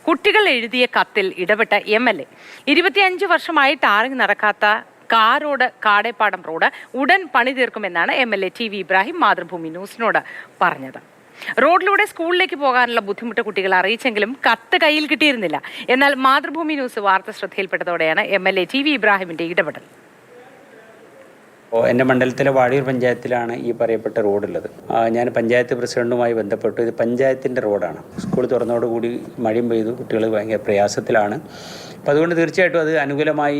കുട്ടികൾ എഴുതിയ കത്തിൽ ഇടപെട്ട MLA 25 വർഷമായി ടാറിംഗ് നടക്കാത്ത കാരോട് കാടേപ്പാടം റോഡ് ഉടൻ പണി തീർക്കുമെന്നാണ് MLA TV ഇബ്രാഹിം മാതൃഭൂമി ന്യൂസിനോട് പറഞ്ഞത്. റോഡിലൂടെ സ്കൂളിലേക്ക് പോകാനുള്ള ബുദ്ധിമുട്ട് കുട്ടികൾ അറിയിച്ചെങ്കിലും കത്ത് കയ്യിൽ കിട്ടിയിരുന്നില്ല. എന്നാൽ മാതൃഭൂമി ന്യൂസ് വാർത്ത ശ്രദ്ധയിൽപ്പെട്ടതോടെയാണ് MLA TV ഇബ്രാഹിമിന്റെ ഇടപെടൽ. എൻ്റെ മണ്ഡലത്തിലെ വാടിയൂർ പഞ്ചായത്തിലാണ് ഈ പറയപ്പെട്ട റോഡുള്ളത്. ഞാൻ പഞ്ചായത്ത് പ്രസിഡന്റുമായി ബന്ധപ്പെട്ടു. ഇത് പഞ്ചായത്തിൻ്റെ റോഡാണ്. സ്കൂൾ തുറന്നതോടുകൂടി മഴയും പെയ്തു, കുട്ടികൾ ഭയങ്കര പ്രയാസത്തിലാണ്. അപ്പോൾ അതുകൊണ്ട് തീർച്ചയായിട്ടും അത് അനുകൂലമായി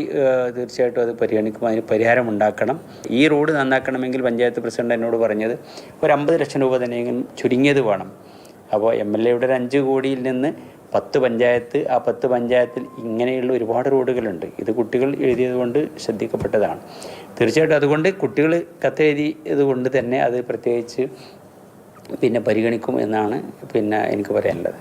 തീർച്ചയായിട്ടും അത് പരിഗണിക്കും, അതിന് പരിഹാരം ഉണ്ടാക്കണം. ഈ റോഡ് നന്നാക്കണമെങ്കിൽ പഞ്ചായത്ത് പ്രസിഡന്റ് എന്നോട് പറഞ്ഞത് ഒരു 50 ലക്ഷം രൂപ തന്നെയെങ്കിലും ചുരുങ്ങിയത് വേണം. അപ്പോൾ MLAയുടെ ഒരു 5 കോടിയിൽ നിന്ന് 10 പഞ്ചായത്ത്, ആ 10 പഞ്ചായത്തിൽ ഇങ്ങനെയുള്ള ഒരുപാട് റോഡുകളുണ്ട്. ഇത് കുട്ടികൾ എഴുതിയത് കൊണ്ട് ശ്രദ്ധിക്കപ്പെട്ടതാണ്. തീർച്ചയായിട്ടും അതുകൊണ്ട് കുട്ടികൾ കത്തെഴുതിയത് കൊണ്ട് തന്നെ അത് പ്രത്യേകിച്ച് പരിഗണിക്കും എന്നാണ് എനിക്ക് പറയാനുള്ളത്.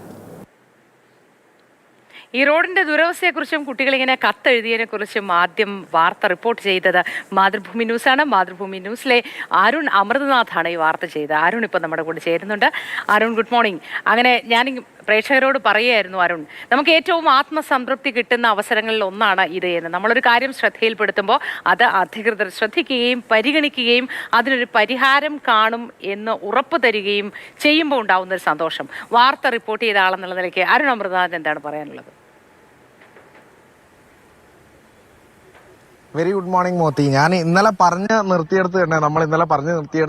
ഈ റോഡിന്റെ ദുരവസ്ഥയെക്കുറിച്ചും കുട്ടികളിങ്ങനെ കത്തെഴുതിയതിനെക്കുറിച്ചും ആദ്യം വാർത്ത റിപ്പോർട്ട് ചെയ്തത് മാതൃഭൂമി ന്യൂസാണ്. മാതൃഭൂമി ന്യൂസിലെ അരുൺ അമൃതനാഥാണ് ഈ വാർത്ത ചെയ്തത്. അരുൺ ഇപ്പോൾ നമ്മുടെ കൂടെ ചേരുന്നുണ്ട്. Arun, good morning. അങ്ങനെ ഞാൻ പ്രേക്ഷകരോട് പറയുകയായിരുന്നു, അരുൺ, നമുക്ക് ഏറ്റവും ആത്മസംതൃപ്തി കിട്ടുന്ന അവസരങ്ങളിൽ ഒന്നാണ് ഇത് എന്ന്. നമ്മളൊരു കാര്യം ശ്രദ്ധയിൽപ്പെടുത്തുമ്പോൾ അത് അധികൃതർ ശ്രദ്ധിക്കുകയും പരിഗണിക്കുകയും അതിനൊരു പരിഹാരം കാണും എന്ന് ഉറപ്പ് തരികയും ചെയ്യുമ്പോൾ ഉണ്ടാവുന്നൊരു സന്തോഷം. വാർത്ത റിപ്പോർട്ട് ചെയ്ത ആളെന്നുള്ള നിലയ്ക്ക് അരുൺ അമൃതനാഥൻ എന്താണ് പറയാനുള്ളത്? Very good morning Mothi. ഞാൻ ഇന്നലെ പറഞ്ഞ് നിർത്തിയെടുത്ത്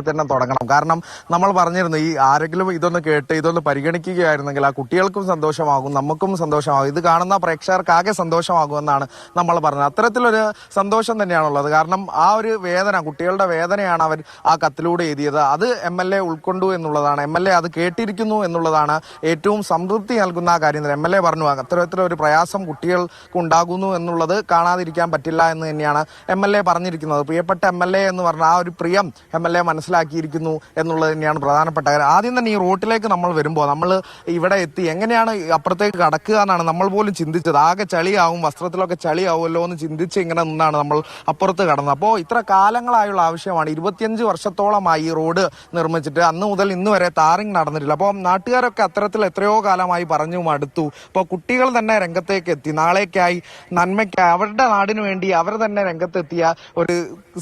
തന്നെ തുടങ്ങണം. കാരണം നമ്മൾ പറഞ്ഞിരുന്നു, ഈ ആരെങ്കിലും ഇതൊന്ന് പരിഗണിക്കുകയായിരുന്നെങ്കിൽ ആ കുട്ടികൾക്കും സന്തോഷമാകും, നമുക്കും സന്തോഷമാകും, ഇത് കാണുന്ന പ്രേക്ഷകർക്കാകെ സന്തോഷമാകുമെന്നാണ് നമ്മൾ പറഞ്ഞത്. അത്തരത്തിലൊരു സന്തോഷം തന്നെയാണുള്ളത്. കാരണം ആ ഒരു വേദന, കുട്ടികളുടെ വേദനയാണ് അവർ ആ കത്തിലൂടെ എഴുതിയത്. അത് MLA ഉൾക്കൊണ്ടു എന്നുള്ളതാണ്, MLA അത് കേട്ടിരിക്കുന്നു എന്നുള്ളതാണ് ഏറ്റവും സംതൃപ്തി നൽകുന്ന ആ കാര്യം. MLA പറഞ്ഞു അത്തരത്തിലൊരു പ്രയാസം കുട്ടികൾക്ക് ഉണ്ടാകുന്നു എന്നുള്ളത് കാണാതിരിക്കാൻ പറ്റില്ല എന്ന് തന്നെയാണ് MLA പറഞ്ഞിരിക്കുന്നത്. പ്രിയപ്പെട്ട MLA എന്ന് പറഞ്ഞ ആ ഒരു പ്രിയം MLA മനസ്സിലാക്കിയിരിക്കുന്നു എന്നുള്ളത് തന്നെയാണ് പ്രധാനപ്പെട്ട കാര്യം. ആദ്യം തന്നെ ഈ റോട്ടിലേക്ക് നമ്മൾ വരുമ്പോൾ നമ്മൾ ഇവിടെ എത്തി എങ്ങനെയാണ് അപ്പുറത്തേക്ക് കടക്കുക എന്നാണ് നമ്മൾ പോലും ചിന്തിച്ചത്. ആകെ ചളിയാവും, വസ്ത്രത്തിലൊക്കെ ചളിയാവുമല്ലോ എന്ന് ചിന്തിച്ച് ഇങ്ങനെ നിന്നാണ് നമ്മൾ അപ്പുറത്ത് കടന്നത്. അപ്പോൾ ഇത്ര കാലങ്ങളായുള്ള ആവശ്യമാണ്. 25 വർഷത്തോളമായി ഈ റോഡ് നിർമ്മിച്ചിട്ട് അന്ന് മുതൽ ഇന്ന് വരെ ടാറിംഗ് നടന്നിട്ടില്ല. അപ്പോൾ നാട്ടുകാരൊക്കെ അത്തരത്തിൽ എത്രയോ കാലമായി പറഞ്ഞു മടുത്തു. അപ്പോൾ കുട്ടികൾ തന്നെ രംഗത്തേക്ക് എത്തി, നാളേക്കായി നന്മയ്ക്കായി അവരുടെ നാടിനു വേണ്ടി അവർ തന്നെ രംഗത്തെത്തിയ ഒരു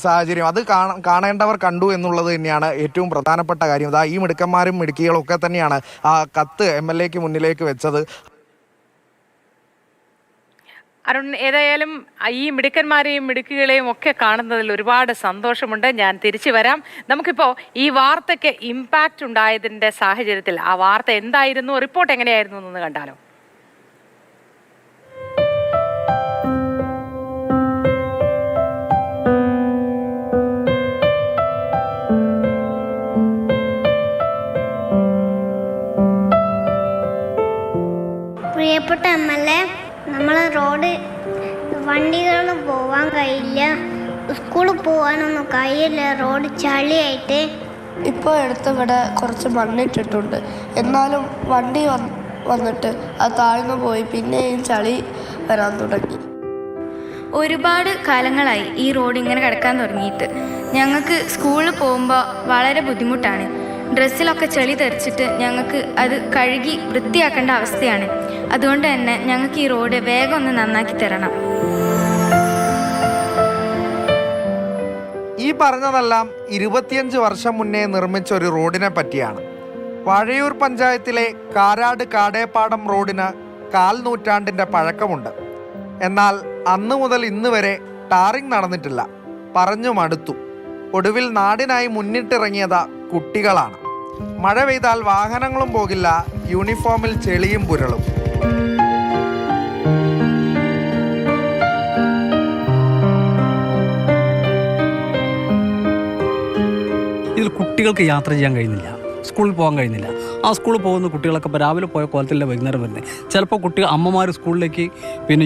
സാഹചര്യം അത് കാണേണ്ടവർ കണ്ടു എന്നുള്ളത് തന്നെയാണ് ഏറ്റവും പ്രധാനപ്പെട്ട കാര്യം. അതാ ഈ മിടുക്കന്മാരും മിടുക്കികളും ഒക്കെ തന്നെയാണ് ആ കത്ത് MLAക്ക് മുന്നിലേക്ക് വെച്ചത്. അരുൺ, ഏതായാലും ഈ മിടുക്കന്മാരെയും മിടുക്കുകളെയും ഒക്കെ കാണുന്നതിൽ ഒരുപാട് സന്തോഷമുണ്ട്. ഞാൻ തിരിച്ചു വരാം. നമുക്കിപ്പോൾ ഈ വാർത്തയ്ക്ക് ഇമ്പാക്റ്റ് ഉണ്ടായതിൻ്റെ സാഹചര്യത്തിൽ ആ വാർത്ത എന്തായിരുന്നു, റിപ്പോർട്ട് എങ്ങനെയായിരുന്നു എന്ന് കണ്ടാലോ? പ്രിയപ്പെട്ട MLA, നമ്മൾ റോഡ് വണ്ടികൾ പോവാൻ കഴിയില്ല, സ്കൂളിൽ പോകാനൊന്നും കഴിയില്ല, റോഡ് ചളിയായിട്ട്. ഇപ്പോൾ ഇവിടെ കുറച്ച് മണ്ണിട്ടിട്ടുണ്ട്, എന്നാലും വണ്ടി വന്നിട്ട് അത് താഴ്ന്നു പോയി, പിന്നെയും ചളി വരാൻ തുടങ്ങി. ഒരുപാട് കാലങ്ങളായി ഈ റോഡ് ഇങ്ങനെ കിടക്കാൻ തുടങ്ങിയിട്ട്. ഞങ്ങൾക്ക് സ്കൂളിൽ പോകുമ്പോൾ വളരെ ബുദ്ധിമുട്ടാണ്. ഡ്രസ്സിലൊക്കെ ചെളി തെറിച്ചിട്ട് ഞങ്ങൾക്ക് അത് കഴുകി വൃത്തിയാക്കേണ്ട അവസ്ഥയാണ്. അതുകൊണ്ട് തന്നെ ഞങ്ങൾക്ക് ഈ റോഡ് വേഗം ഒന്ന് നന്നാക്കി തരണം. ഈ പറഞ്ഞതെല്ലാം 25 വർഷം മുന്നേ നിർമ്മിച്ച ഒരു റോഡിനെ പറ്റിയാണ്. വാഴയൂർ പഞ്ചായത്തിലെ കാരാട് കാടേപ്പാടം റോഡിന് 1/4 നൂറ്റാണ്ടിൻ്റെ പഴക്കമുണ്ട്. എന്നാൽ അന്ന് മുതൽ ഇന്ന് വരെ ടാറിംഗ് നടന്നിട്ടില്ല. പറഞ്ഞു മടുത്തു. ഒടുവിൽ നാടിനായി മുന്നിട്ടിറങ്ങിയത് കുട്ടികളാണ്. മഴ പെയ്താൽ വാഹനങ്ങളും പോകില്ല, യൂണിഫോമിൽ ചെളിയും പുരളും. ഇതിൽ കുട്ടികൾക്ക് യാത്ര ചെയ്യാൻ കഴിയുന്നില്ല, സ്കൂളിൽ പോകാൻ കഴിയുന്നില്ല. ആ സ്കൂളിൽ പോകുന്ന കുട്ടികളൊക്കെ ഇപ്പോൾ രാവിലെ പോയ കോലത്തിലെ വൈകുന്നേരം വരുന്നത്. ചിലപ്പോൾ അമ്മമാർ സ്കൂളിലേക്ക്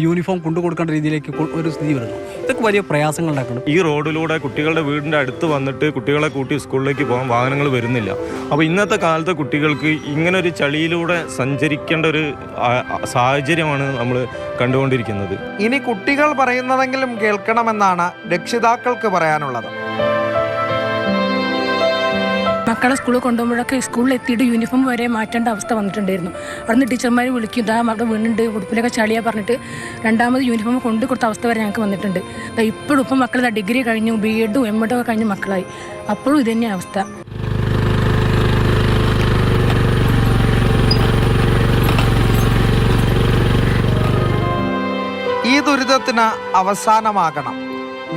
യൂണിഫോം കൊണ്ടു കൊടുക്കേണ്ട രീതിയിലേക്ക് ഒരു സ്ഥിതി വരുന്നു. ഇതൊക്കെ വലിയ പ്രയാസങ്ങൾ ഉണ്ടാക്കണം. ഈ റോഡിലൂടെ കുട്ടികളുടെ വീടിൻ്റെ അടുത്ത് വന്നിട്ട് കുട്ടികളെ കൂട്ടി സ്കൂളിലേക്ക് പോകാൻ വാഹനങ്ങൾ വരുന്നില്ല. അപ്പോൾ ഇന്നത്തെ കാലത്തെ കുട്ടികൾക്ക് ഇങ്ങനൊരു ചളിയിലൂടെ സഞ്ചരിക്കേണ്ട ഒരു സാഹചര്യമാണ് നമ്മൾ കണ്ടുകൊണ്ടിരിക്കുന്നത്. ഇനി കുട്ടികൾ പറയുന്നതെങ്കിലും കേൾക്കണമെന്നാണ് രക്ഷിതാക്കൾക്ക് പറയാനുള്ളത്. മക്കളെ സ്കൂളിൽ കൊണ്ടുപോകുമ്പോഴൊക്കെ സ്കൂളിൽ എത്തിയിട്ട് യൂണിഫോം വരെ മാറ്റേണ്ട അവസ്ഥ വന്നിട്ടുണ്ടായിരുന്നു. അവിടുന്ന് ടീച്ചർമാർ വിളിക്കും, ഇതാ അവിടെ വീണ്ടുണ്ട് ഉടുപ്പിലൊക്കെ ചളിയാ പറഞ്ഞിട്ട് രണ്ടാമത് യൂണിഫോം കൊണ്ടു കൊടുത്ത അവസ്ഥ വരെ ഞങ്ങൾക്ക് വന്നിട്ടുണ്ട്. ഇപ്പോഴും ഇപ്പം മക്കൾ ഡിഗ്രി കഴിഞ്ഞു, BEdും MEdും ഒക്കെ കഴിഞ്ഞ മക്കളായി. അപ്പോഴും ഇത് തന്നെയാണ് അവസ്ഥ. ഈ ദുരിതത്തിന് അവസാനമാകണം.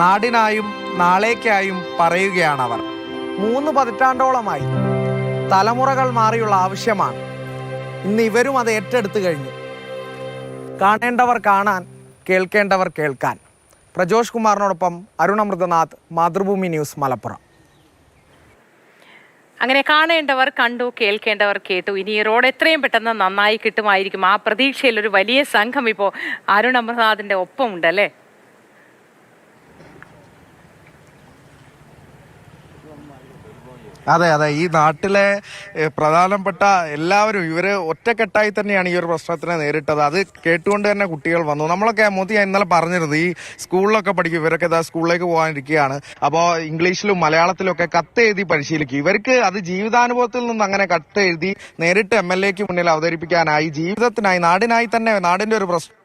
നാടിനായും നാളേക്കായും പറയുകയാണവർ. 3 പതിറ്റാണ്ടോളമായി തലമുറകൾ മാറിയുള്ള ആവശ്യമാണ്. ഇന്ന് ഇവരും അത് ഏറ്റെടുത്തു കഴിഞ്ഞു. കാണേണ്ടവർ കാണാൻ, കേൾക്കേണ്ടവർ കേൾക്കാൻ. പ്രജോഷ് കുമാറിനോടൊപ്പം അരുൺ അമൃതനാഥ്, മാതൃഭൂമി ന്യൂസ്, മലപ്പുറം. അങ്ങനെ കാണേണ്ടവർ കണ്ടു, കേൾക്കേണ്ടവർ കേട്ടു. ഇനി ഈ റോഡ് എത്രയും പെട്ടെന്ന് നന്നായി കിട്ടുമായിരിക്കും. ആ പ്രതീക്ഷയിൽ ഒരു വലിയ സംഘം ഇപ്പോൾ അരുൺ അമൃതനാഥിന്റെ ഒപ്പം ഉണ്ടല്ലേ? അതെ അതെ, ഈ നാട്ടിലെ പ്രധാനപ്പെട്ട എല്ലാവരും ഇവര് ഒറ്റക്കെട്ടായി തന്നെയാണ് ഈ ഒരു പ്രശ്നത്തിനെ നേരിട്ടത്. അത് കേട്ടുകൊണ്ട് തന്നെ കുട്ടികൾ വന്നു. നമ്മളൊക്കെ മോദി ഇന്നലെ പറഞ്ഞിരുന്നു, ഈ സ്കൂളിലൊക്കെ പഠിക്കും, ഇവരൊക്കെ ഇതാ സ്കൂളിലേക്ക് പോകാനിരിക്കുകയാണ്. അപ്പോൾ ഇംഗ്ലീഷിലും മലയാളത്തിലും ഒക്കെ കത്ത് എഴുതി പരിശീലിക്കും. ഇവർക്ക് അത് ജീവിതാനുഭവത്തിൽ നിന്ന് അങ്ങനെ കത്ത് എഴുതി നേരിട്ട് MLAക്ക് മുന്നിൽ അവതരിപ്പിക്കാനായി, ജീവിതത്തിനായി, നാടിനായി തന്നെ, നാടിന്റെ ഒരു പ്രശ്നം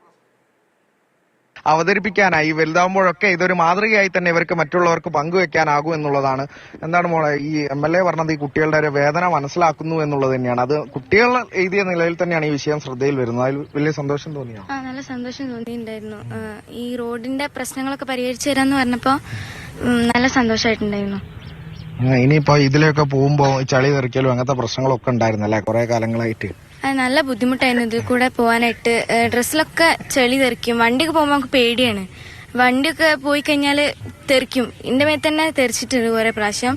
അവതരിപ്പിക്കാനായി വലുതാവുമ്പോഴൊക്കെ ഇതൊരു മാതൃകയായി തന്നെ ഇവർക്ക് മറ്റുള്ളവർക്ക് പങ്കുവെക്കാനാകും എന്നുള്ളതാണ്. എന്താണ് മോളെ, ഈ MLA പറഞ്ഞത് ഈ കുട്ടികളുടെ ഒരു വേദന മനസ്സിലാക്കുന്നു എന്നുള്ളത് തന്നെയാണ്. അത് കുട്ടികൾ എഴുതിയ നിലയിൽ തന്നെയാണ് ഈ വിഷയം ശ്രദ്ധയിൽ വരുന്നത്. അതിൽ വലിയ സന്തോഷം തോന്നിയോ? നല്ല സന്തോഷം തോന്നിയിട്ടുണ്ടായിരുന്നു. ഈ റോഡിന്റെ പ്രശ്നങ്ങളൊക്കെ പരിഹരിച്ചു തരാന്ന് പറഞ്ഞപ്പോ നല്ല സന്തോഷമായിട്ടുണ്ടായിരുന്നു. ഇനിയിപ്പോ ഇതിലൊക്കെ പോകുമ്പോ ചളി തെറിക്കലും അങ്ങനത്തെ പ്രശ്നങ്ങളൊക്കെ ഉണ്ടായിരുന്നല്ലേ കുറെ കാലങ്ങളായിട്ട്? നല്ല ബുദ്ധിമുട്ടായിരുന്നു ഇതിൽ കൂടെ പോകാനായിട്ട്. ഡ്രസ്സിലൊക്കെ ചെളി തെറിക്കും. വണ്ടിയൊക്കെ പോകുമ്പോൾ നമുക്ക് പേടിയാണ്. വണ്ടിയൊക്കെ പോയി കഴിഞ്ഞാൽ തെറിക്കും. എൻ്റെ മേൽ തന്നെ തെറിച്ചിട്ടുണ്ട് കുറെ പ്രാവശ്യം.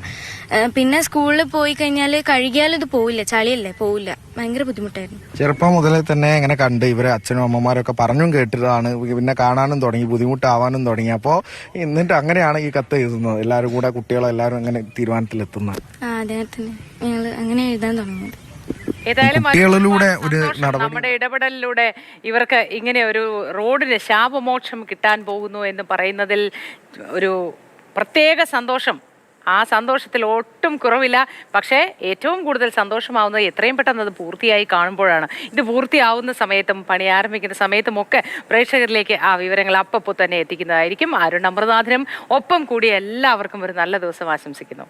പിന്നെ സ്കൂളിൽ പോയി കഴിഞ്ഞാൽ കഴുകിയാലും ഇത് പോവില്ല, ചളിയല്ലേ, പോവില്ല. ഭയങ്കര ബുദ്ധിമുട്ടായിരുന്നു. ചെറുപ്പം മുതലേ തന്നെ ഇങ്ങനെ കണ്ട് ഇവരെ അച്ഛനും അമ്മമാരൊക്കെ പറഞ്ഞും കേട്ടിട്ടാണ് പിന്നെ കാണാനും തുടങ്ങി, ബുദ്ധിമുട്ടാവാനും തുടങ്ങി. അപ്പോൾ എന്നിട്ട് അങ്ങനെയാണ് ഈ കത്ത് എഴുതുന്നത്. എല്ലാവരും കൂടെ കുട്ടികളെല്ലാവരും അങ്ങനെ തീരുമാനത്തിലെത്തുന്നത്. അതേ തന്നെ ഞങ്ങൾ അങ്ങനെ എഴുതാൻ തുടങ്ങിയത്. ഏതായാലും കുട്ടികളിലൂടെ ഒരു നമ്മുടെ ഇടപെടലിലൂടെ ഇവർക്ക് ഇങ്ങനെ ഒരു റോഡിന് ശാപമോക്ഷം കിട്ടാൻ പോകുന്നു എന്ന് പറയുന്നതിൽ ഒരു പ്രത്യേക സന്തോഷം, ആ സന്തോഷത്തിൽ ഒട്ടും കുറവില്ല. പക്ഷേ ഏറ്റവും കൂടുതൽ സന്തോഷമാവുന്നത് എത്രയും പെട്ടെന്ന് അത് പൂർത്തിയായി കാണുമ്പോഴാണ്. ഇത് പൂർത്തിയാവുന്ന സമയത്തും പണി ആരംഭിക്കുന്ന സമയത്തും ഒക്കെ പ്രേക്ഷകരിലേക്ക് ആ വിവരങ്ങൾ അപ്പോൾ തന്നെ എത്തിക്കുന്നതായിരിക്കും. അരുൺ അമൃതനാഥിനും ഒപ്പം കൂടി എല്ലാവർക്കും ഒരു നല്ല ദിവസം ആശംസിക്കുന്നു.